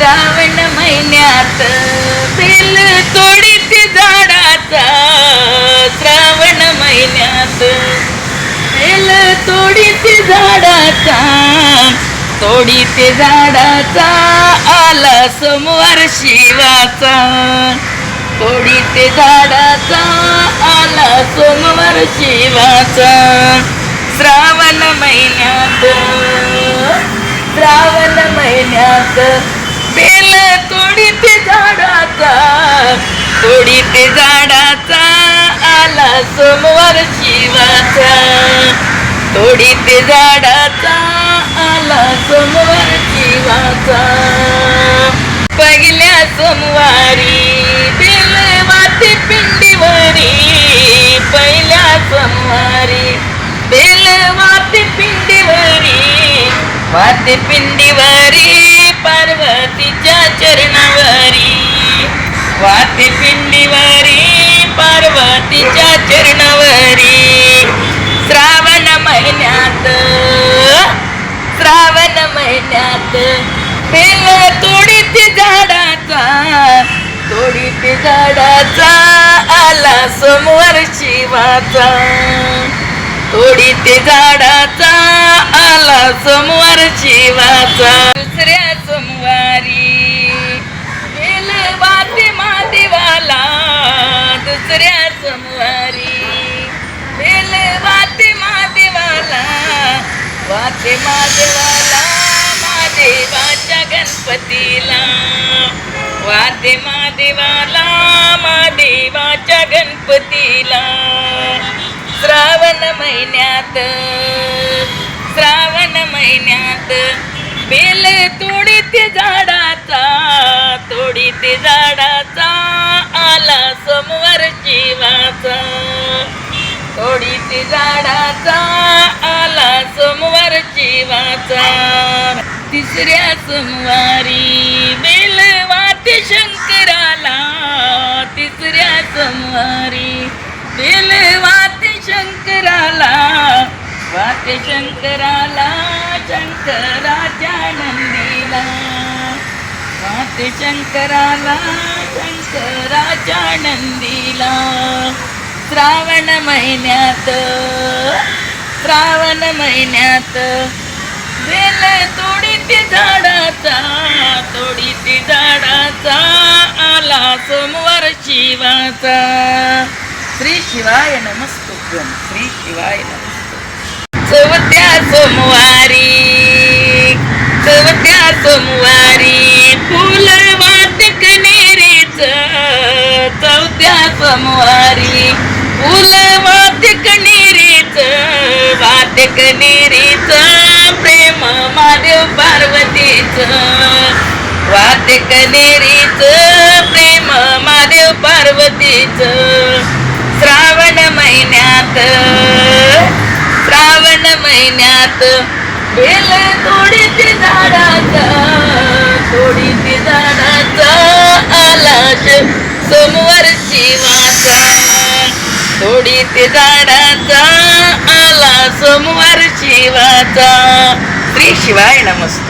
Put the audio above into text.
श्रावण महिन्यात बेल तोडीत झाडाचा, श्रावण महिन्यात बेल तोडीत झाडाचा, तोडीत झाडाचा आला सोमवार शिवाचा, तोडीत झाडाचा आला सोमवार शिवाचा. श्रावण महिन्यात, श्रावण महिन्यात बेल तोडीत झाडाचा, तोडीत झाडाचा आला सोमवार शिवाचा, तोडीत झाडाचा आला सोमवार शिवाचा. पहिल्या सोमवारी बेल वाते पिंडीवरी, पहिल्या सोमवारी बेल वाते पिंडीवरी, वाते पिंडीवरी पार्वतीच्या चरणावरी, वाते पिंडीवरी पार्वतीच्या चरणावरी. श्रावण महिन्यात, श्रावण महिन्यात बेल तोडीत झाडाचा, तोडीत झाडाचा आला सोमवार शिवाचा, तोडीत झाडाचा आला सोमवार शिवाचा. दुसऱ्या सोमवारी बेल वाते महादेवाला, दुसऱ्या सोमवारी बेल वाते महादेवाला, वाते महादेवाला महादेवाच्या गणपतीला, वाते महादेवाला महादेवाच्या गणपतीला. श्रावण महिन्यात, श्रावण महिन्यात बेल तोडीत झाडाचा, तोडीत झाडाचा आला सोमवार शिवाचा, तोडीत झाडाचा आला सोमवार शिवाचा. तिसऱ्या सोमवारी बेल वाते शंकराला, तिसऱ्या सोमवारी बेल वाते शंकराला, वाते शंकराला शंकराच्या नंदीला, वाते शंकराला शंकराच्या नंदीला. श्रावण महिन्यात, श्रावण महिन्यात बेल तोडीत झाडाचा, तोडीत झाडाचा आला सोमवार शिवाचा. श्री शिवाय नमस्तुभ्यं, श्री शिवाय नमस्तुभ्यं. चौथ्या सोमवारी, चौथ्या सोमवारी फुल वाते कण्हेरीच, चौथ्या सोमवारी फुल वाते कण्हेरीच, वाते कण्हेरीच प्रेम महादेव पार्वतीच, वाते कण्हेरीच प्रेम महादेव पार्वतीच. श्रावण महिन्यात, श्रावण महिन्यात बेल तोडीत झाडाचा, तोडीत झाडाचा आला सोमवार शिवाचा, तोडीत झाडाचा आला सोमवार शिवाचा. श्री शिवाय नमस्ते.